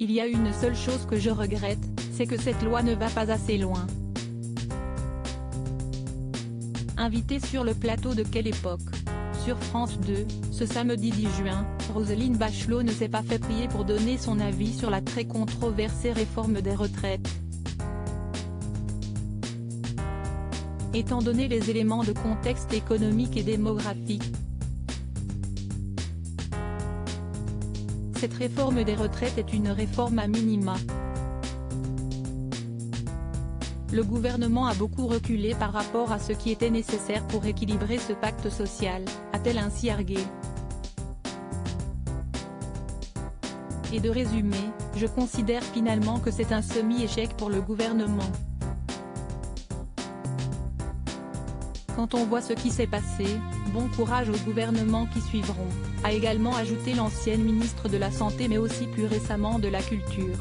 Il y a une seule chose que je regrette, c'est que cette loi ne va pas assez loin. Invitée sur le plateau de Quelle époque ? Sur France 2, ce samedi 10 juin, Roselyne Bachelot ne s'est pas fait prier pour donner son avis sur la très controversée réforme des retraites. Étant donné les éléments de contexte économique et démographique, cette réforme des retraites est une réforme à minima. Le gouvernement a beaucoup reculé par rapport à ce qui était nécessaire pour équilibrer ce pacte social, a-t-elle ainsi argué. Et de résumer, je considère finalement que c'est un semi-échec pour le gouvernement. Quand on voit ce qui s'est passé, bon courage aux gouvernements qui suivront, a également ajouté l'ancienne ministre de la Santé mais aussi plus récemment de la Culture.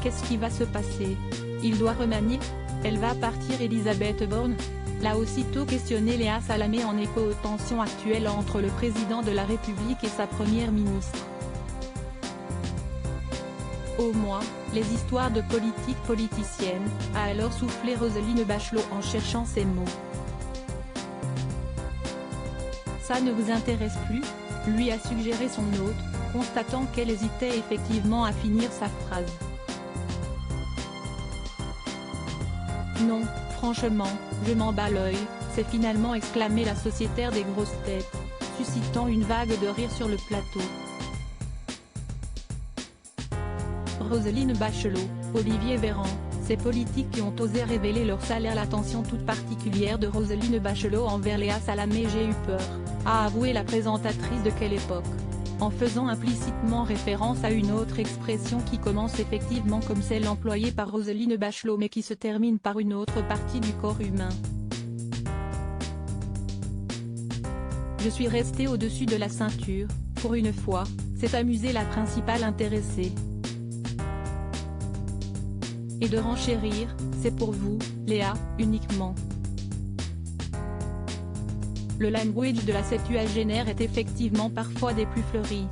Qu'est-ce qui va se passer ? Il doit remanier ? Elle va partir Elisabeth Borne ? L'a aussitôt questionné Léa Salamé en écho aux tensions actuelles entre le président de la République et sa première ministre. Au moins, les histoires de politique politicienne, a alors soufflé Roselyne Bachelot en cherchant ses mots. Ça ne vous intéresse plus ? Lui a suggéré son hôte, constatant qu'elle hésitait effectivement à finir sa phrase. Non, franchement, je m'en bats l'œil, s'est finalement exclamé la sociétaire des grosses têtes, suscitant une vague de rire sur le plateau. Roselyne Bachelot, Olivier Véran, ces politiques qui ont osé révéler leur salaire. L'attention toute particulière de Roselyne Bachelot envers Léa Salamé. J'ai eu peur, a avoué la présentatrice de Quelle époque, en faisant implicitement référence à une autre expression qui commence effectivement comme celle employée par Roselyne Bachelot mais qui se termine par une autre partie du corps humain. Je suis restée au-dessus de la ceinture, pour une fois, s'est amusée la principale intéressée. Et de renchérir, c'est pour vous, Léa, uniquement. Le language de la septuagénaire est effectivement parfois des plus fleuris.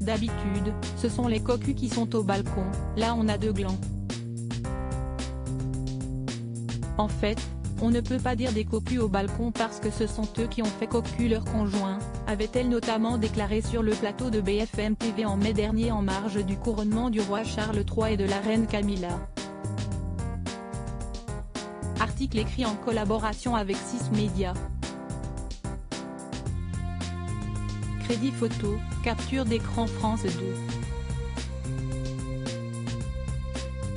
D'habitude, ce sont les cocus qui sont au balcon, là on a deux glands. En fait, on ne peut pas dire des cocus au balcon parce que ce sont eux qui ont fait cocu leur conjoint, avait-elle notamment déclaré sur le plateau de BFM TV en mai dernier en marge du couronnement du roi Charles III et de la reine Camilla. Article écrit en collaboration avec 6 médias. Crédit photo, capture d'écran France 2.